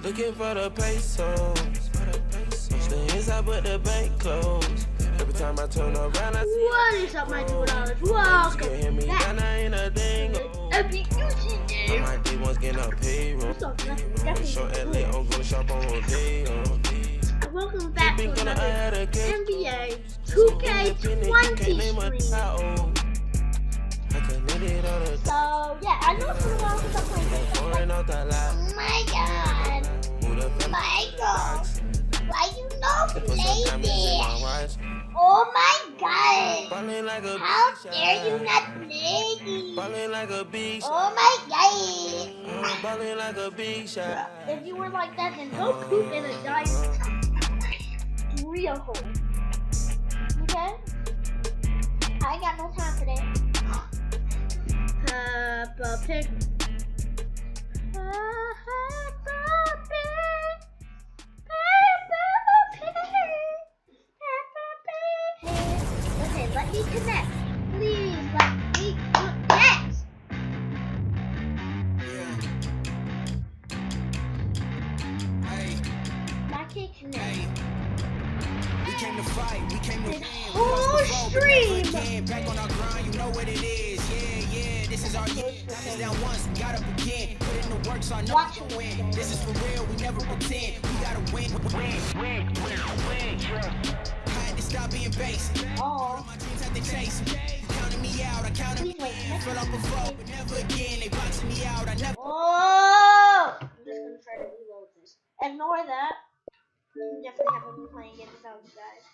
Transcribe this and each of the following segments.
Looking for the pesos. Stay inside but the bank closed. Every time I turn around, I see what is up, my $2? Welcome back. My D1's getting a payroll. Short and late, I'm gonna shop on Rodeo. Welcome back to another NBA 2K20 stream. So yeah, I know it's been a while since I played this. Oh my god, Michael, why you not play this? Oh my god, how dare you not play this? Oh my god. If you were like that, then go poop in a giant real hole. Okay? I ain't got no time for that. Peppa Pig. Peppa Pig. Peppa Pig. Peppa Pig. Okay, let me connect. Please let me connect. I can't connect. We came to fight, we came to win. Whole stream. Back on our grind, you know what it is. Yeah, this is our year. Knock us down once, we got up again. Put in the work, so I know we can win. This is for real, we never pretend. We gotta win. I had to stop being basic. Oh. My dreams had to chase them. You counted me out, I counted me in. Fell up before, but never again. They boxing me out, I never. Oh! I'm just gonna try to reload this. Ignore that. I definitely haven't been playing it without you guys.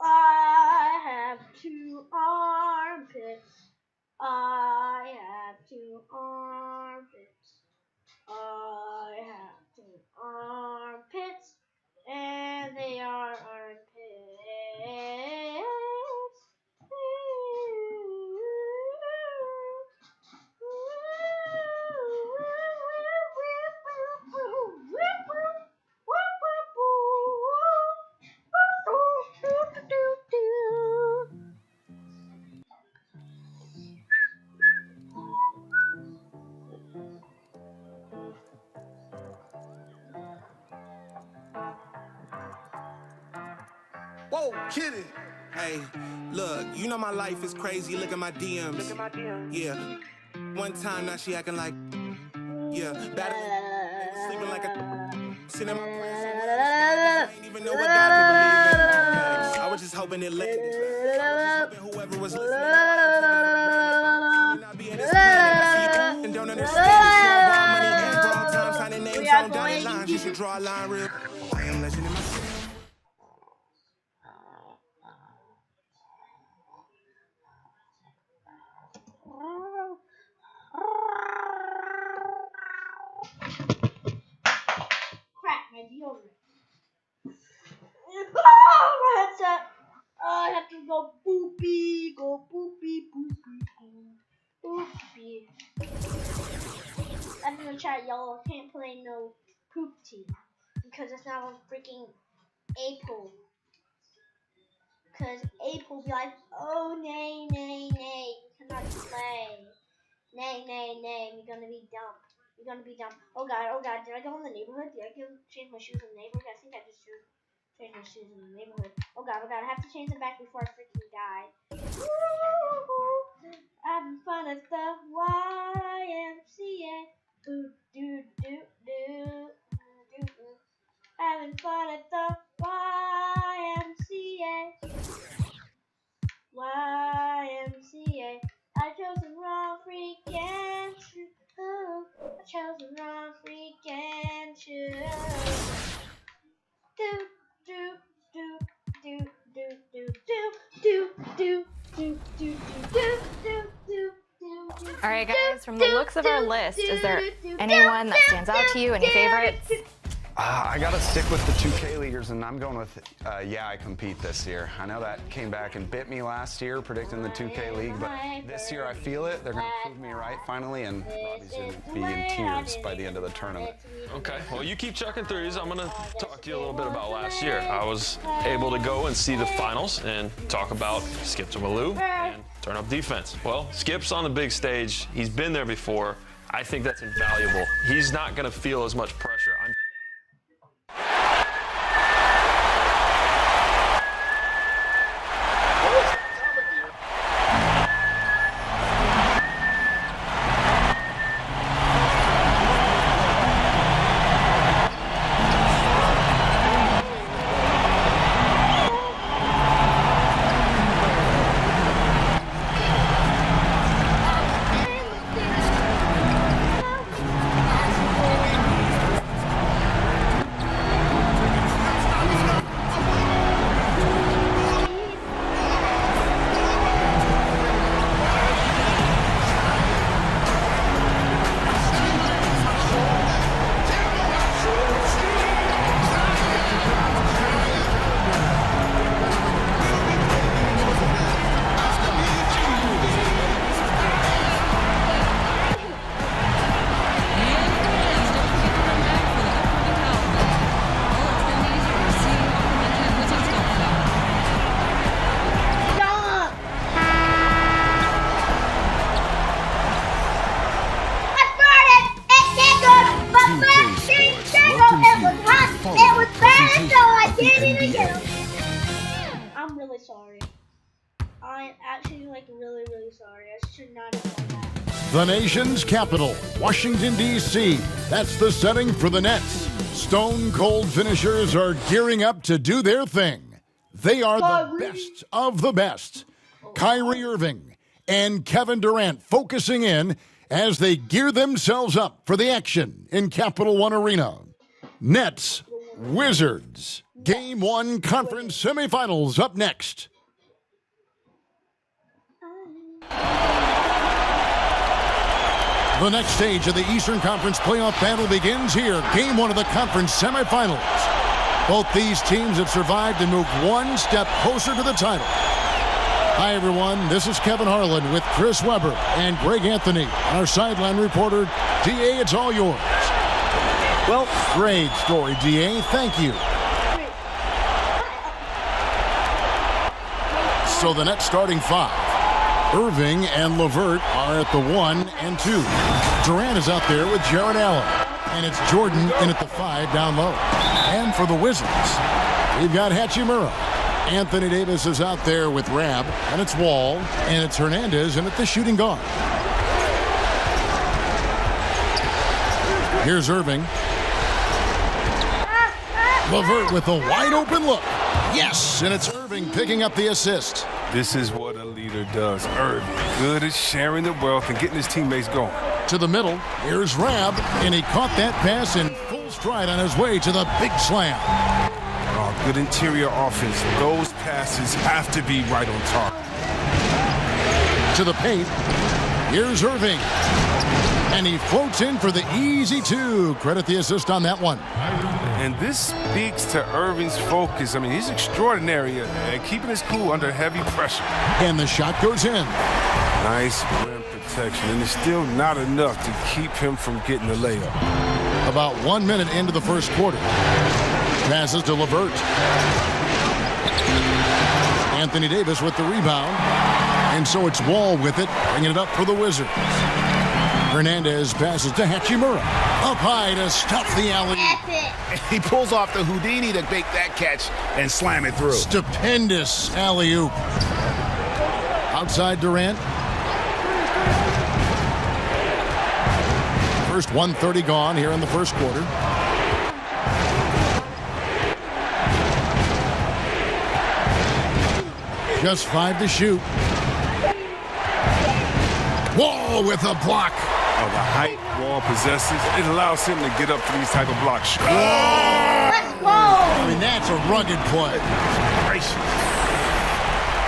I have 2 armpits. I have 2 armpits. I have 2 armpits. And they are armpits. Whoa, kidding. Hey, look, you know my life is crazy. Look at my DMs. Yeah. One time now she acting like, yeah, battling, sleeping like a, sitting in my place. I ain't even know what God could believe in. Hey, I was just hoping it landed. I was hoping whoever was listening, not be in this planet. And don't understand. About money and wrong time, signing names on dotted lines. You should draw a line real. I am legend in my city. Crap, my deodorant. Oh, my headset. I have to go boopy, boopy. I'm gonna chat, y'all. Can't play no poop team because it's not on freaking April. Because April be like, oh nay, you cannot play. Nay, you're gonna be dumb. Oh god, did I go in the neighborhood? Did I change my shoes in the neighborhood? I think I just changed my shoes in the neighborhood. Oh god, I have to change them back before I freaking die. Having fun at the YMCA. Having fun at the YMCA. I chose the wrong freaking shoe. I chose the wrong freaking shoe. All right, guys, from the looks of our list, is there anyone that stands out to you? Any favorites? I got to stick with the 2K leaguers, and I'm going with, yeah, I compete this year. I know that came back and bit me last year, predicting the 2K league, but this year I feel it. They're going to prove me right finally, and Robbie's going to be in tears by the end of the tournament. Okay, well, you keep chucking threes. I'm going to talk to you a little bit about last year. I was able to go and see the finals and talk about Skip to Malou and Turn up defense. Well, Skip's on the big stage. He's been there before. I think that's invaluable. He's not going to feel as much pressure. I'm really sorry. I'm actually really sorry. I should not have done that. The nation's capital, Washington, D.C. That's the setting for the Nets. Stone cold finishers are gearing up to do their thing. They are the best of the best. Kyrie Irving and Kevin Durant focusing in as they gear themselves up for the action in Capital One Arena. Nets, Wizards. Game 1 conference semifinals up next. The next stage of the Eastern Conference playoff battle begins here. Game 1 of the conference semifinals. Both these teams have survived and moved one step closer to the title. Hi, everyone. This is Kevin Harlan with Chris Webber and Greg Anthony. Our sideline reporter, D.A., it's all yours. Well, great story, D.A. Thank you. So the Nets starting 5. Irving and LeVert are at the 1 and 2. Durant is out there with Jared Allen. And it's Jordan in at the 5 down low. And for the Wizards, we've got Hachimura. Anthony Davis is out there with Rab. And it's Wall. And it's Hernandez in at the shooting guard. Here's Irving. LeVert with a wide open look. Yes, and it's Irving picking up the assist. This is what a leader does. Irving, good at sharing the wealth and getting his teammates going. To the middle, here's Rab, and he caught that pass in full stride on his way to the big slam. Oh, good interior offense. Those passes have to be right on top. To the paint, here's Irving. And he floats in for the easy 2. Credit the assist on that one. And this speaks to Irving's focus. I mean, he's extraordinary at keeping his cool under heavy pressure. And the shot goes in. Nice rim protection, and it's still not enough to keep him from getting the layup. About 1 minute into the first quarter. Passes to LeVert. Anthony Davis with the rebound. And so it's Wall with it, bringing it up for the Wizards. Hernandez passes to Hachimura. Up high to stuff the alley. He pulls off the Houdini to make that catch and slam it through. Stupendous alley-oop. Outside Durant. First 1:30 gone here in the first quarter. Just 5 to shoot. Wall with a block. Oh, the height Wall possesses, it allows him to get up for these type of blocks. Let's go! I mean, that's a rugged play. Gracious.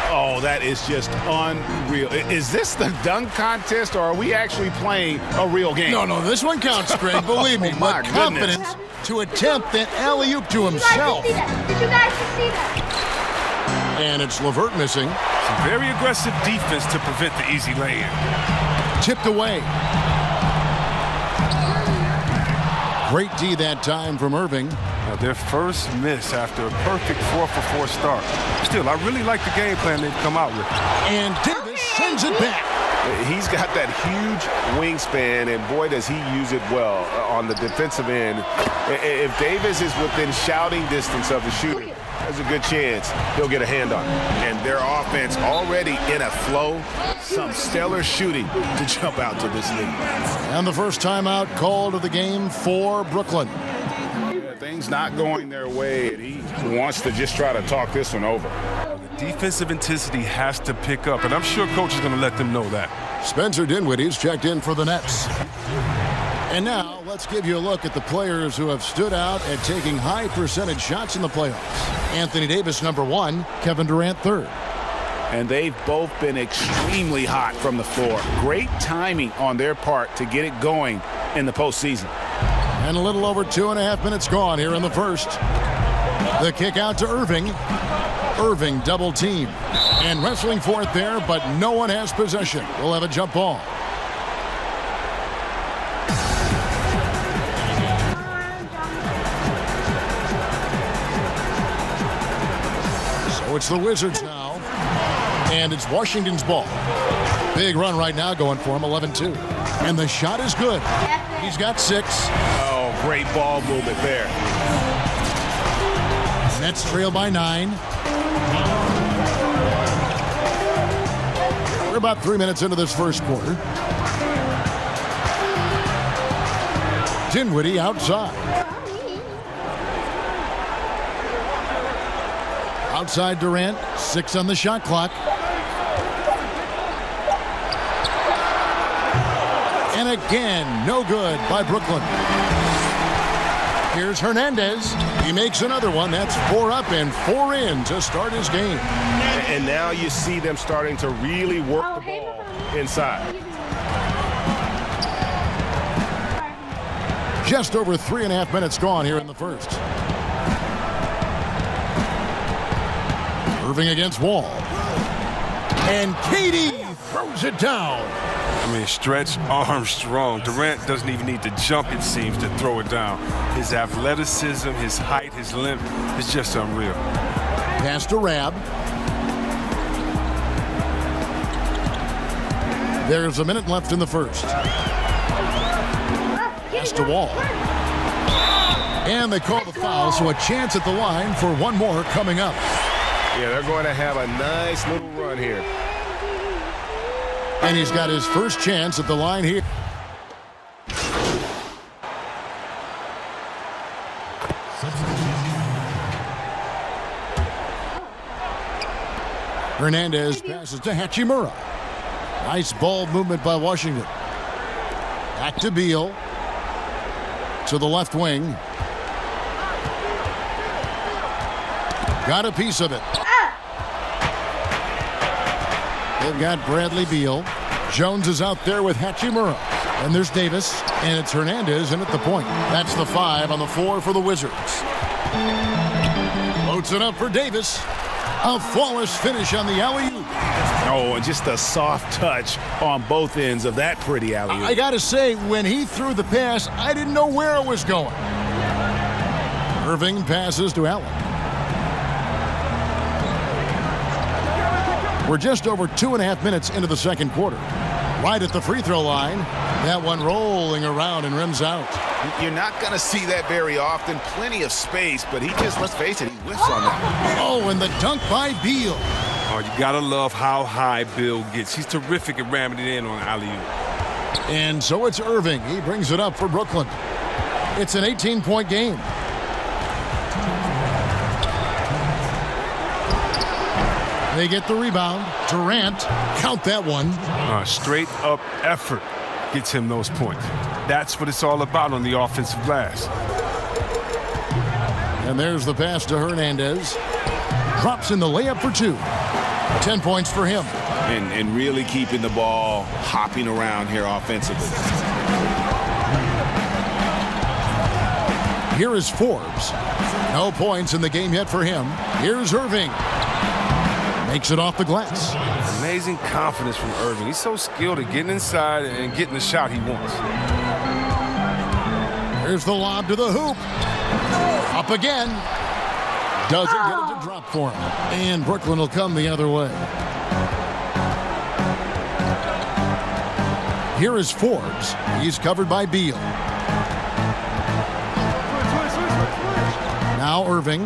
Oh, that is just unreal. Is this the dunk contest, or are we actually playing a real game? No, this one counts, Greg. Believe me. Oh, my but confidence to attempt that alley-oop to himself. Did you guys see that? And it's LeVert missing. Some very aggressive defense to prevent the easy lay-in. Tipped away. Great D that time from Irving. Now, their first miss after a perfect 4-for-4 start. Still, I really like the game plan they've come out with. And Davis sends it back. He's got that huge wingspan, and boy, does he use it well on the defensive end. If Davis is within shouting distance of the shooter, there's a good chance he'll get a hand on it. And their offense already in a flow. Some stellar shooting to jump out to this lead. And the first timeout called of the game for Brooklyn. Things not going their way, and he wants to just try to talk this one over. Defensive intensity has to pick up, and I'm sure coach is going to let them know that. Spencer Dinwiddie's checked in for the Nets. And now let's give you a look at the players who have stood out at taking high percentage shots in the playoffs. Anthony Davis, number 1, Kevin Durant, 3rd. And they've both been extremely hot from the floor. Great timing on their part to get it going in the postseason. And a little over 2.5 minutes gone here in the first. The kick out to Irving. Irving double team. And wrestling for it there, but no one has possession. We'll have a jump ball. So it's the Wizards now. And it's Washington's ball. Big run right now going for him, 11-2. And the shot is good. He's got 6. Oh, great ball movement there. Nets trail by 9. We're about 3 minutes into this first quarter. Dinwiddie outside. Outside Durant, 6 on the shot clock. And again, no good by Brooklyn. Here's Hernandez. He makes another one. That's 4 up and 4 in to start his game. And now you see them starting to really work the ball inside. Just over 3.5 minutes gone here in the first. Irving against Wall. And Katie throws it down. I mean, stretch Armstrong. Durant doesn't even need to jump, it seems, to throw it down. His athleticism, his height, his length is just unreal. Pass to Rab. There's a minute left in the first. Pass to Wall. And they call the foul, so a chance at the line for one more coming up. Yeah, they're going to have a nice little run here. And he's got his first chance at the line here. Hernandez passes to Hachimura. Nice ball movement by Washington. Back to Beal. To the left wing. Got a piece of it. They've got Bradley Beal. Jones is out there with Hachimura. And there's Davis. And it's Hernandez in at the point. That's the 5 on the 4 for the Wizards. Floats it up for Davis. A flawless finish on the alley-oop. Oh, and just a soft touch on both ends of that pretty alley-oop. I gotta say, when he threw the pass, I didn't know where it was going. Irving passes to Allen. We're just over 2.5 minutes into the second quarter. Right at the free throw line. That one rolling around and rims out. You're not going to see that very often. Plenty of space, but he just, let's face it, he whiffs on that. Oh, and the dunk by Beal. Oh, you got to love how high Bill gets. He's terrific at ramming it in on alley-oop. And so it's Irving. He brings it up for Brooklyn. It's an 18-point game. They get the rebound. Durant, count that one. Straight up effort gets him those points. That's what it's all about on the offensive glass. And there's the pass to Hernandez. Drops in the layup for 2. 10 points for him. And really keeping the ball hopping around here offensively. Here is Forbes. No points in the game yet for him. Here's Irving. Makes it off the glass. Amazing confidence from Irving. He's so skilled at getting inside and getting the shot he wants. Here's the lob to the hoop. Up again. Doesn't get it to drop for him. And Brooklyn will come the other way. Here is Forbes. He's covered by Beal. Now Irving.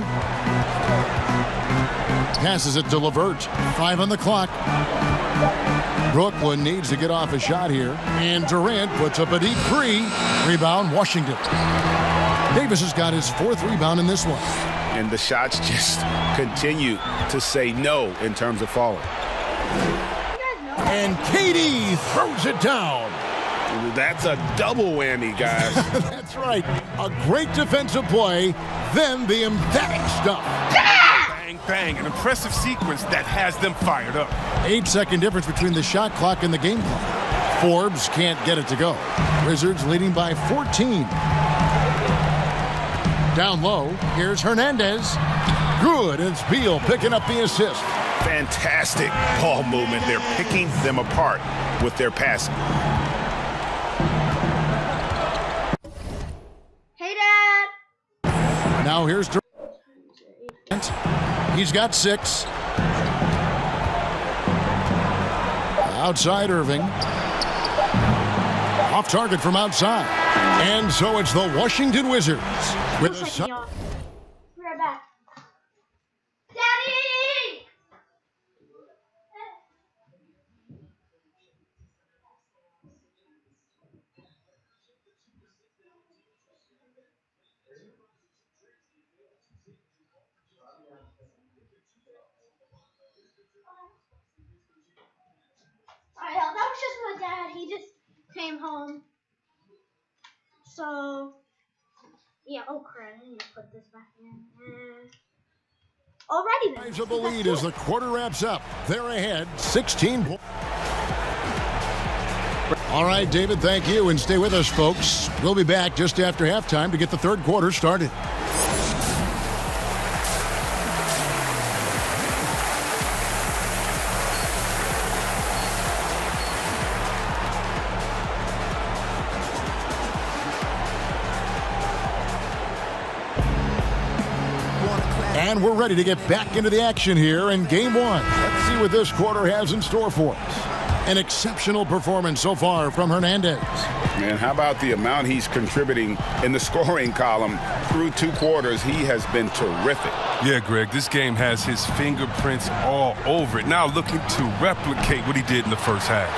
Passes it to LeVert. 5 on the clock. Brooklyn needs to get off a shot here. And Durant puts up a deep three. Rebound, Washington. Davis has got his 4th rebound in this one. And the shots just continue to say no in terms of falling. And KD throws it down. That's a double whammy, guys. That's right. A great defensive play, then the emphatic stuff. Bang, bang. An impressive sequence that has them fired up. 8-second difference between the shot clock and the game clock. Forbes can't get it to go. Wizards leading by 14. Down low, here's Hernandez. Good, and it's Beal picking up the assist. Fantastic ball movement. They're picking them apart with their passing. Hey, Dad. Now here's Durant. He's got 6. Outside Irving. Off target from outside. And so it's the Washington Wizards with a Be right back. Daddy! Alright, that was just my dad. He just came home. So, yeah, oh crap, I need to put this back in. Alrighty then. Rise of the lead as the quarter wraps up. They're ahead, 16 points. All right, David, thank you, and stay with us, folks. We'll be back just after halftime to get the third quarter started. And we're ready to get back into the action here in Game 1. Let's see what this quarter has in store for us. An exceptional performance so far from Hernandez. Man, how about the amount he's contributing in the scoring column? Through 2 quarters, he has been terrific. Yeah, Greg, this game has his fingerprints all over it. Now looking to replicate what he did in the first half.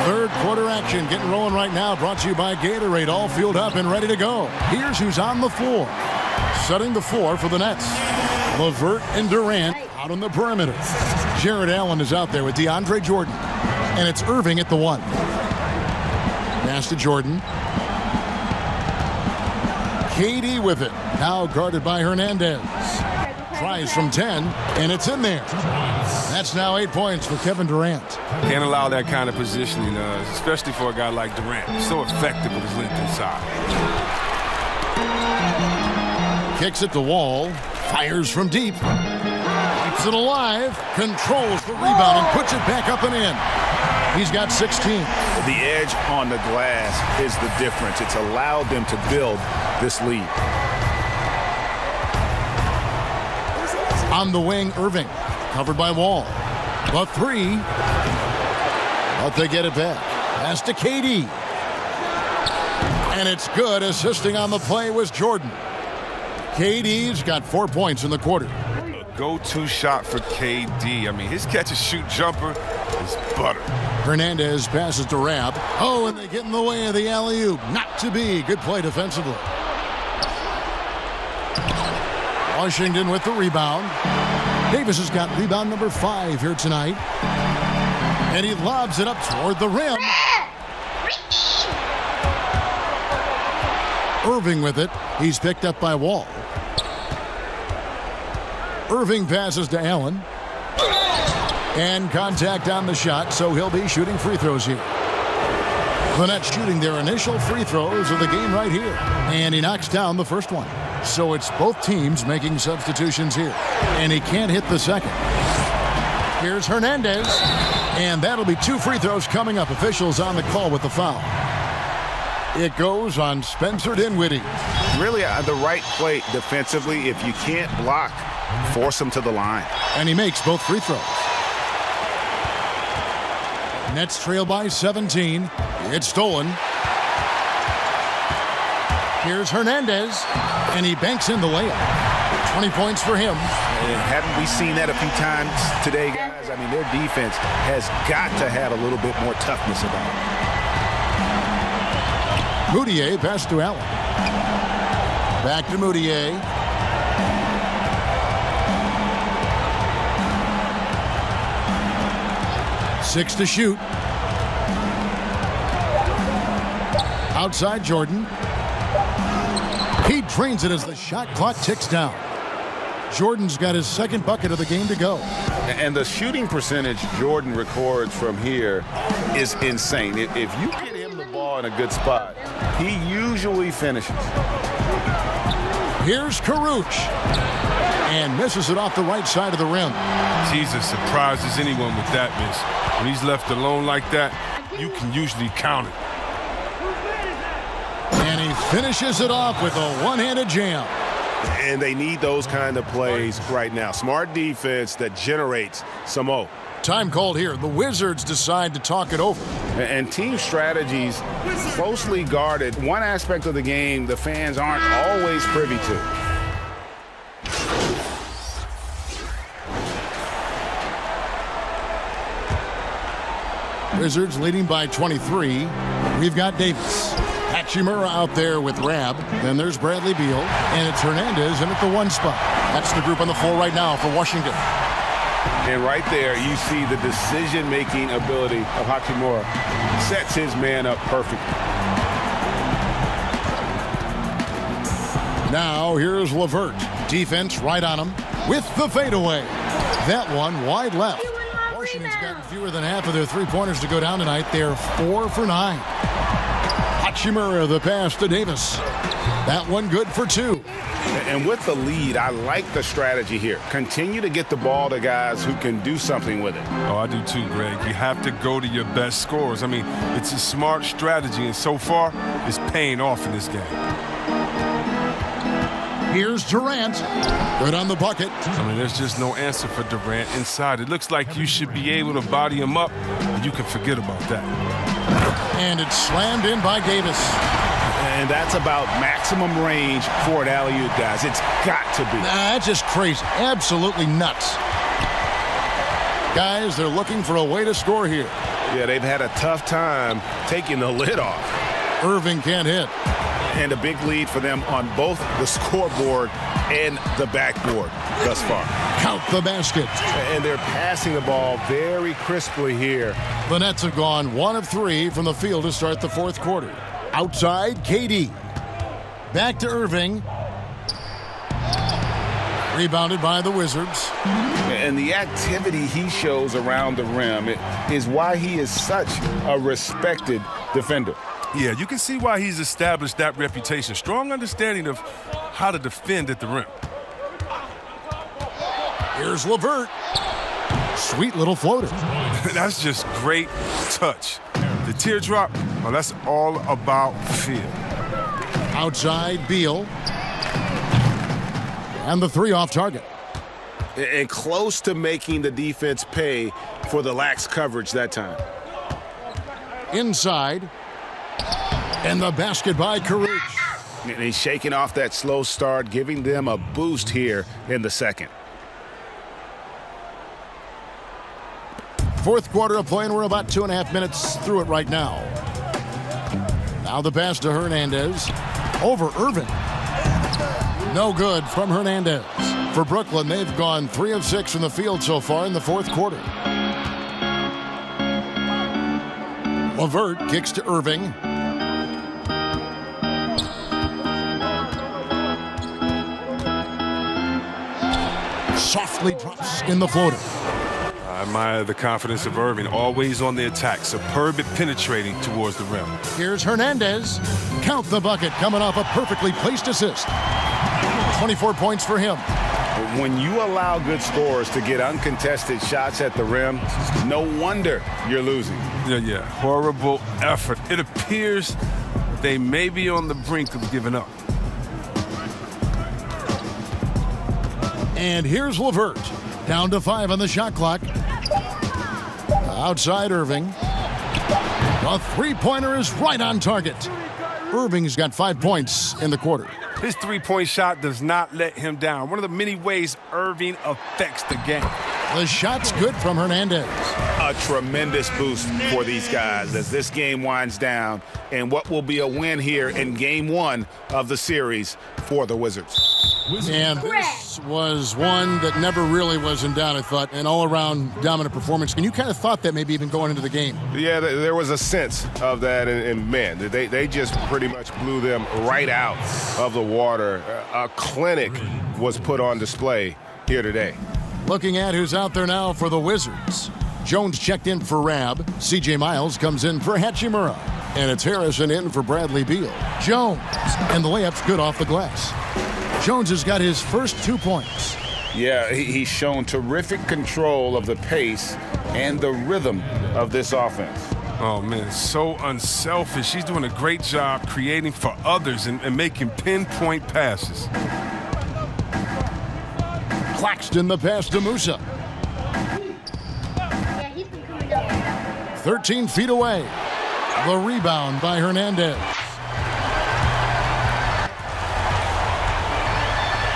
Third quarter action getting rolling right now, brought to you by Gatorade, all fueled up and ready to go. Here's who's on the floor. Setting the floor for the Nets. LeVert and Durant out on the perimeter. Jared Allen is out there with DeAndre Jordan. And it's Irving at the 1. Pass to Jordan. KD with it. Now guarded by Hernandez. Tries from 10, and it's in there. That's now 8 points for Kevin Durant. Can't allow that kind of positioning, especially for a guy like Durant. He's so effective with his length inside. Kicks it to Wall. Fires from deep. Keeps it alive. Controls the rebound and puts it back up and in. He's got 16. The edge on the glass is the difference. It's allowed them to build this lead. On the wing, Irving. Covered by Wall. The 3. But they get it back. Pass to KD. And it's good. Assisting on the play was Jordan. KD's got 4 points in the quarter. Go-to shot for KD. I mean, his catch-and-shoot jumper is butter. Hernandez passes to Rab. Oh, and they get in the way of the alley-oop. Not to be. Good play defensively. Washington with the rebound. Davis has got rebound number 5 here tonight. And he lobs it up toward the rim. Irving with it. He's picked up by Wall. Irving passes to Allen. And contact on the shot, so he'll be shooting free throws here. The Nets shooting their initial free throws of the game right here. And he knocks down the first one. So it's both teams making substitutions here. And he can't hit the second. Here's Hernandez. And that'll be 2 free throws coming up. Officials on the call with the foul. It goes on Spencer Dinwiddie. Really the right play defensively. If you can't block, force him to the line. And he makes both free throws. Nets trail by 17. It's stolen. Here's Hernandez, and he banks in the layup. 20 points for him. And haven't we seen that a few times today, guys? I mean, their defense has got to have a little bit more toughness about it. Moutier pass to Allen. Back to Moutier. Six to shoot. Outside Jordan. He drains it as the shot clock ticks down. Jordan's got his second bucket of the game to go. And the shooting percentage Jordan records from here is insane. If you get him the ball in a good spot, he usually finishes. Here's Karuch. And misses it off the right side of the rim. Jesus surprises anyone with that miss. When he's left alone like that, you can usually count it. And he finishes it off with a one-handed jam. And they need those kind of plays right now. Smart defense that generates some O. Time called here. The Wizards decide to talk it over. And team strategies closely guarded. One aspect of the game the fans aren't always privy to. Wizards leading by 23. We've got Davis. Hachimura out there with Rab. Then there's Bradley Beal. And it's Hernandez in at the one spot. That's the group on the floor right now for Washington. And right there, you see the decision-making ability of Hachimura. Sets his man up perfectly. Now here's LeVert. Defense right on him with the fadeaway. That one wide left. Washington's gotten fewer than half of their three-pointers to go down tonight. They're 4 for 9. Hachimura the pass to Davis. That one good for 2. And with the lead, I like the strategy here. Continue to get the ball to guys who can do something with it. Oh, I do too, Greg. You have to go to your best scorers. I mean, it's a smart strategy, and so far, it's paying off in this game. Here's Durant. Good on the bucket. I mean, there's just no answer for Durant inside. It looks like you should be able to body him up, and you can forget about that. And it's slammed in by Davis. And that's about maximum range for an alley-oop, guys. It's got to be. That's just crazy. Absolutely nuts. Guys, they're looking for a way to score here. Yeah, they've had a tough time taking the lid off. Irving can't hit. And a big lead for them on both the scoreboard and the backboard thus far. Count the basket. And they're passing the ball very crisply here. The Nets have gone 1 of 3 from the field to start the fourth quarter. Outside, KD. Back to Irving. Rebounded by the Wizards. And the activity he shows around the rim is why he is such a respected defender. Yeah, you can see why he's established that reputation. Strong understanding of how to defend at the rim. Here's LeVert. Sweet little floater. That's just great touch. The teardrop, well, that's all about feel. Outside, Beal. And the 3 off target. And close to making the defense pay for the lax coverage that time. Inside. And the basket by Karuch. And he's shaking off that slow start, giving them a boost here in the second. Fourth quarter of play, and we're about 2.5 minutes through it right now. Now the pass to Hernandez. Over Irving. No good from Hernandez. For Brooklyn, they've gone 3 of 6 from the field so far in the fourth quarter. LeVert kicks to Irving. Softly drops in the floater. I admire the confidence of Irving, always on the attack, superb at penetrating towards the rim. Here's Hernandez. Count the bucket, coming off a perfectly placed assist. 24 points for him. When you allow good scorers to get uncontested shots at the rim, no wonder you're losing. Yeah, horrible effort. It appears they may be on the brink of giving up. And here's LeVert. Down to 5 on the shot clock. Outside Irving. The three-pointer is right on target. Irving's got 5 points in the quarter. His three-point shot does not let him down. One of the many ways Irving affects the game. The shot's good from Hernandez. A tremendous boost for these guys as this game winds down and what will be a win here in game 1 of the series for the Wizards. And this was one that never really was in doubt, I thought, an all-around dominant performance. And you kind of thought that maybe even going into the game. Yeah, there was a sense of that, and man, they just pretty much blew them right out of the water. A clinic was put on display here today. Looking at who's out there now for the Wizards. Jones checked in for Rab. C.J. Miles comes in for Hachimura. And it's Harrison in for Bradley Beal. Jones, and the layup's good off the glass. Jones has got his first 2 points. Yeah, he's shown terrific control of the pace and the rhythm of this offense. Oh, man, so unselfish. He's doing a great job creating for others and making pinpoint passes. Claxton the pass to Musa. Yeah, he's been coming up. 13 feet away. The rebound by Hernandez.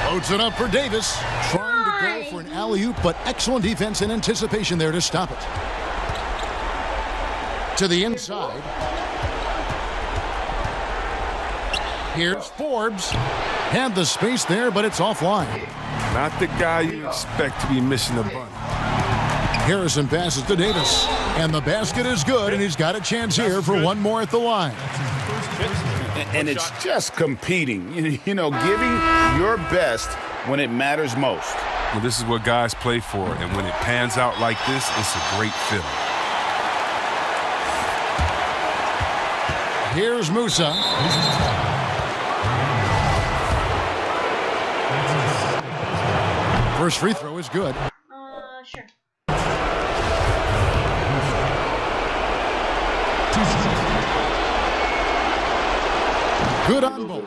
Loads it up for Davis. Trying to go for an alley-oop, but excellent defense and anticipation there to stop it. To the inside. Here's Forbes. Had the space there, but it's offline. Not the guy you expect to be missing a bunt. Harrison passes to Davis. And the basket is good, and he's got a chance here for one more at the line. And it's just competing, you know, giving your best when it matters most. Well, this is what guys play for, and when it pans out like this, it's a great feeling. Here's Musa. First free throw is good. Sure. Good on both.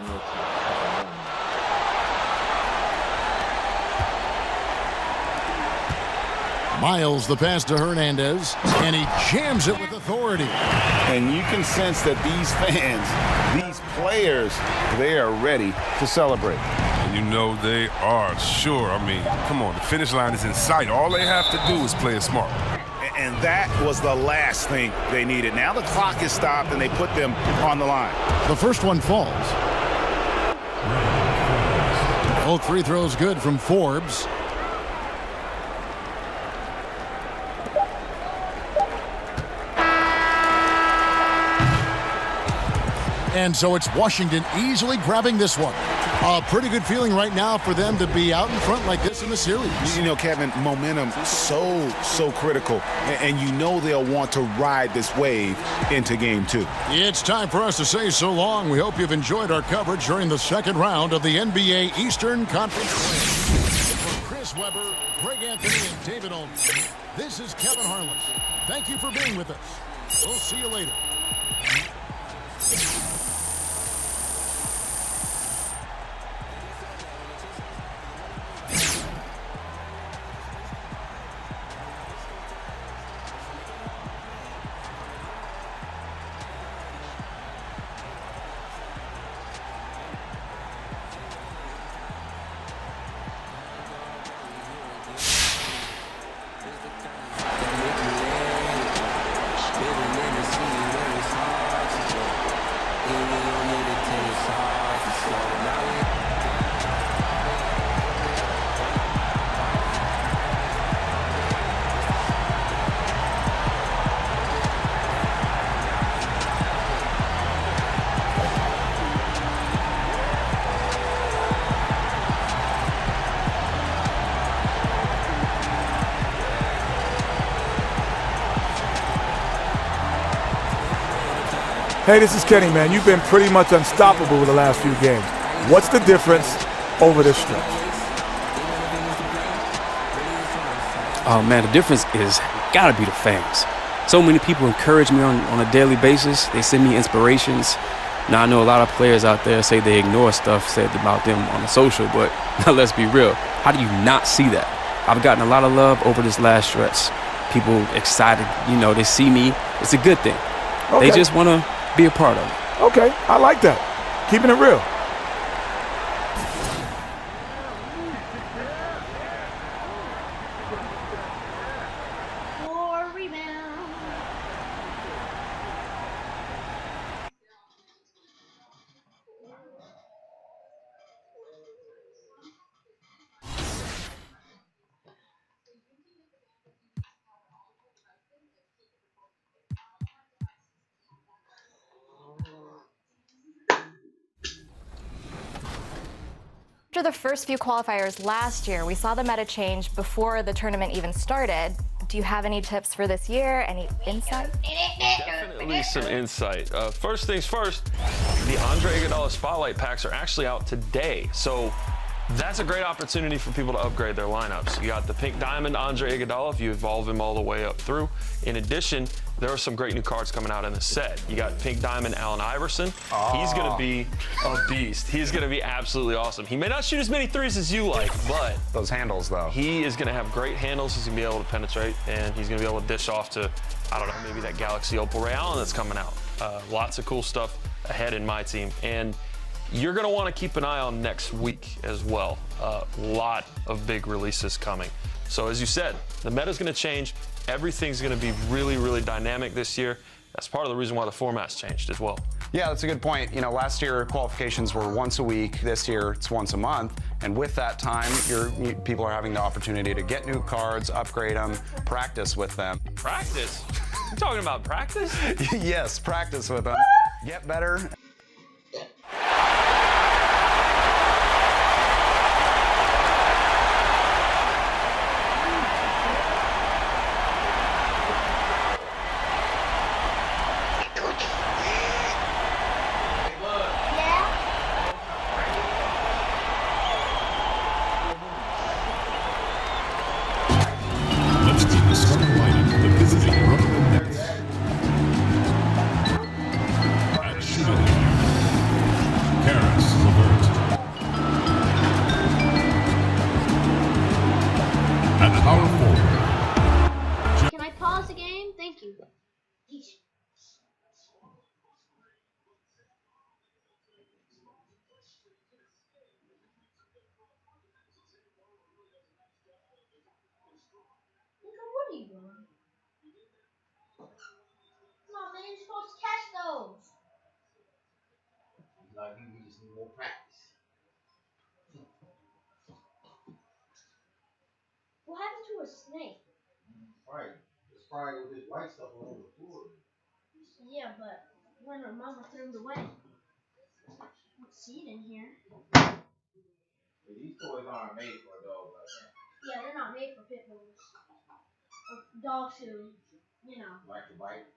Miles the pass to Hernandez, and he jams it with authority. And you can sense that these fans, these players, they are ready to celebrate. And you know they are, sure. I mean, come on, the finish line is in sight. All they have to do is play it smart. And that was the last thing they needed. Now the clock is stopped, and they put them on the line. The first one falls. Both free throws good from Forbes. And so it's Washington easily grabbing this one. A pretty good feeling right now for them to be out in front like this in the series. You know, Kevin, momentum so critical. And you know they'll want to ride this wave into game 2. It's time for us to say so long. We hope you've enjoyed our coverage during the second round of the NBA Eastern Conference. For Chris Webber, Greg Anthony, and David Olden, this is Kevin Harlan. Thank you for being with us. We'll see you later. Hey, this is Kenny, man. You've been pretty much unstoppable with the last few games. What's the difference over this stretch? Oh, man, the difference is gotta be the fans. So many people encourage me on a daily basis. They send me inspirations. Now, I know a lot of players out there say they ignore stuff said about them on the social, but let's be real. How do you not see that? I've gotten a lot of love over this last stretch. People excited, you know, they see me. It's a good thing. They just want to be a part of it. Okay, I like that. Keeping it real. After the first few qualifiers last year, we saw the meta change before the tournament even started. Do you have any tips for this year? Any insight? Definitely some insight. First things first, the Andre Iguodala Spotlight packs are actually out today. So that's a great opportunity for people to upgrade their lineups. You got the Pink Diamond Andre Iguodala if you evolve him all the way up through. In addition, there are some great new cards coming out in the set. You got Pink Diamond Allen Iverson. He's going to be a beast. He's going to be absolutely awesome. He may not shoot as many threes as you like, but those handles, though. He is going to have great handles. He's going to be able to penetrate, and he's going to be able to dish off to, I don't know, maybe that Galaxy Opal Ray Allen that's coming out. Lots of cool stuff ahead in my team. And you're going to want to keep an eye on next week as well. A lot of big releases coming. So as you said, the meta's going to change. Everything's going to be really, really dynamic this year. That's part of the reason why the format's changed as well. Yeah, that's a good point. You know, last year qualifications were once a week. This year it's once a month. And with that time, people are having the opportunity to get new cards, upgrade them, practice with them. Practice? You talking about practice? Yes, practice with them. Get better. Let's keep the starting lineup of the visiting Brooklyn Nets. At shooting guard, Karis LeVert. At power forward. Can I pause the game? Thank you. What are you doing? Come on, man, you're supposed to catch those. Like you just need more practice. What happened to a snake? Right. It's probably with this white stuff all over the floor. Yeah, but when her mama threw it away, I don't see it in here. Yeah, these toys aren't made for a dog like that. Yeah, they're not made for pit bulls. Or dogs who, you know. Like to bite.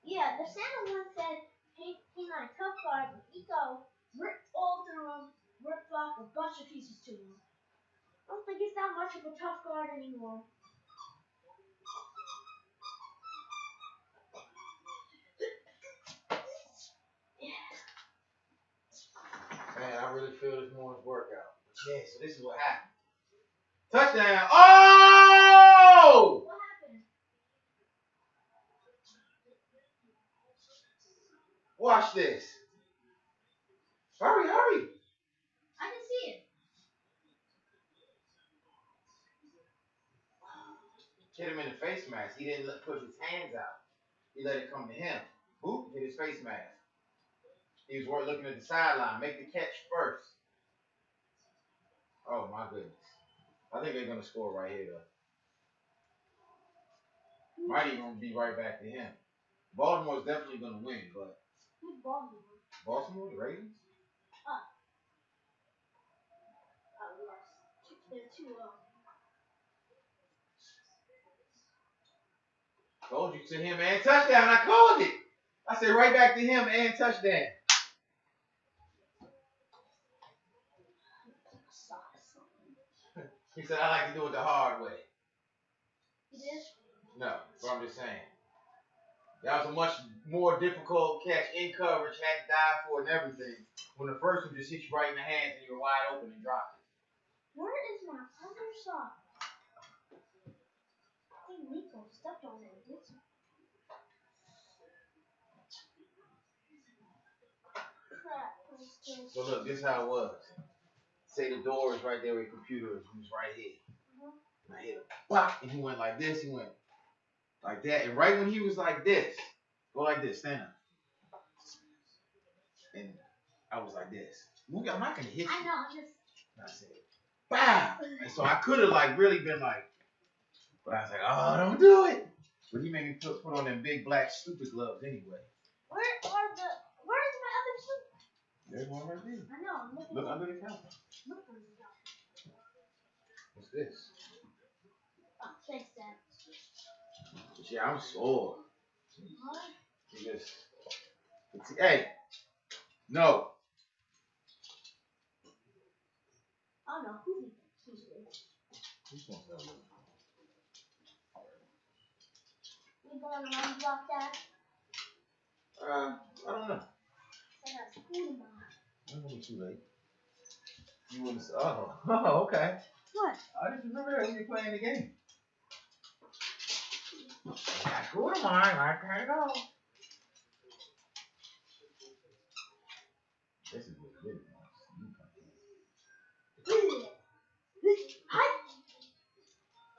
Yeah, the Santa one said canine tough guard, but Eco ripped all through him, ripped off a bunch of pieces to him. I don't think he's that much of a tough guard anymore. Man, I really feel this morning's workout. Yeah, so this is what happened. Touchdown! Oh! What happened? Watch this. Hurry, hurry. I can see it. Hit him in the face mask. He didn't put his hands out. He let it come to him. Boop, hit his face mask. He was looking at the sideline. Make the catch first. Oh, my goodness. I think they're going to score right here, though. Might even be right back to him. Baltimore's definitely going to win, but... Who's Baltimore? Baltimore, the Ravens? Oh, yes. They're too low. Told you to him and touchdown. I called it. I said right back to him and touchdown. He said I like to do it the hard way. You did? No, but I'm just saying. That was a much more difficult catch in coverage, had to dive for it and everything. When the first one just hit you right in the hands and you were wide open and dropped it. Where is my other sock? I think Nico stepped on it, didn't he? So look, this is how it was. Say the door is right there where your computer is. He was right here. And I hit him. Pop, and he went like this. He went like that. And right when he was like this, go like this, stand up. And I was like this. I'm not gonna hit you. I know, I'm just. And I said, "Bow!" And so I could have like really been like, but I was like, "Oh, don't do it." But he made me put on them big black stupid gloves anyway. Where's my other suit? There's one right there. I know, I'm looking. Look under the counter. Look under the counter. What's this? Oh, thanks, Dad. Yeah, I'm sore. What? Hey, no. Oh no, who's this? We going around the block, Dad? I don't know. I got school tomorrow. I'm gonna be too late. You wouldn't. Oh, okay. What? I just remember that when you were playing the game. I got school tomorrow. I can't go. This is what it is. Hi.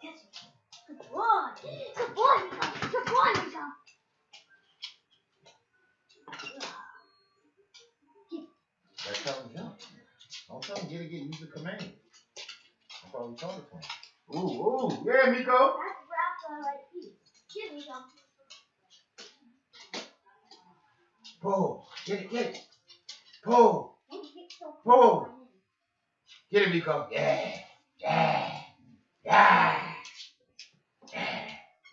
Yes. Good boy. Good boy, Miko. Good boy, Miko. That's how we jump. Don't tell him get use the command. That's all we talking to him. Ooh, yeah, Miko. That's wrapped on like feet. Give me some. Pull. Get it. Pull. Pull. Get it, Miko. Yeah.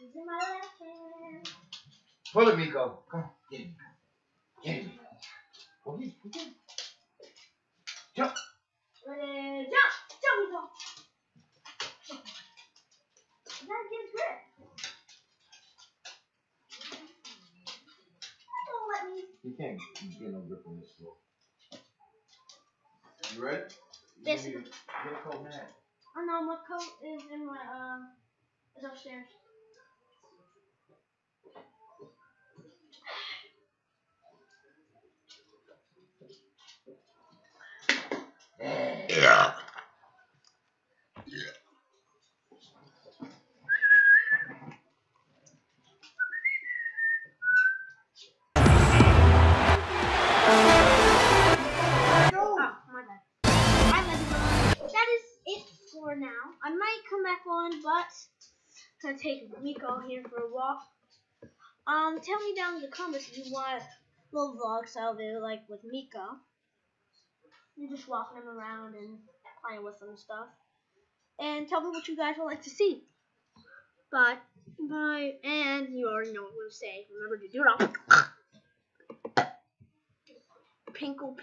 Using my left hand. Pull it, Miko. Come on. Get it, Miko. Go get it. Jump. Ready, jump. Jump, Miko. You gotta get a grip. Don't let me. You can't get no grip on this floor. You ready? Yes. Get a coat and hat. Oh no, my coat is in my is upstairs. Yeah. That is it for now. I might come back on, but I'm gonna take Miko here for a walk. Tell me down in the comments if you want little vlog style video like with Miko. You're just walking him around and playing with him and stuff. And tell me what you guys would like to see. Bye. And you already know what I'm gonna say. Remember to do it all. Pinkle.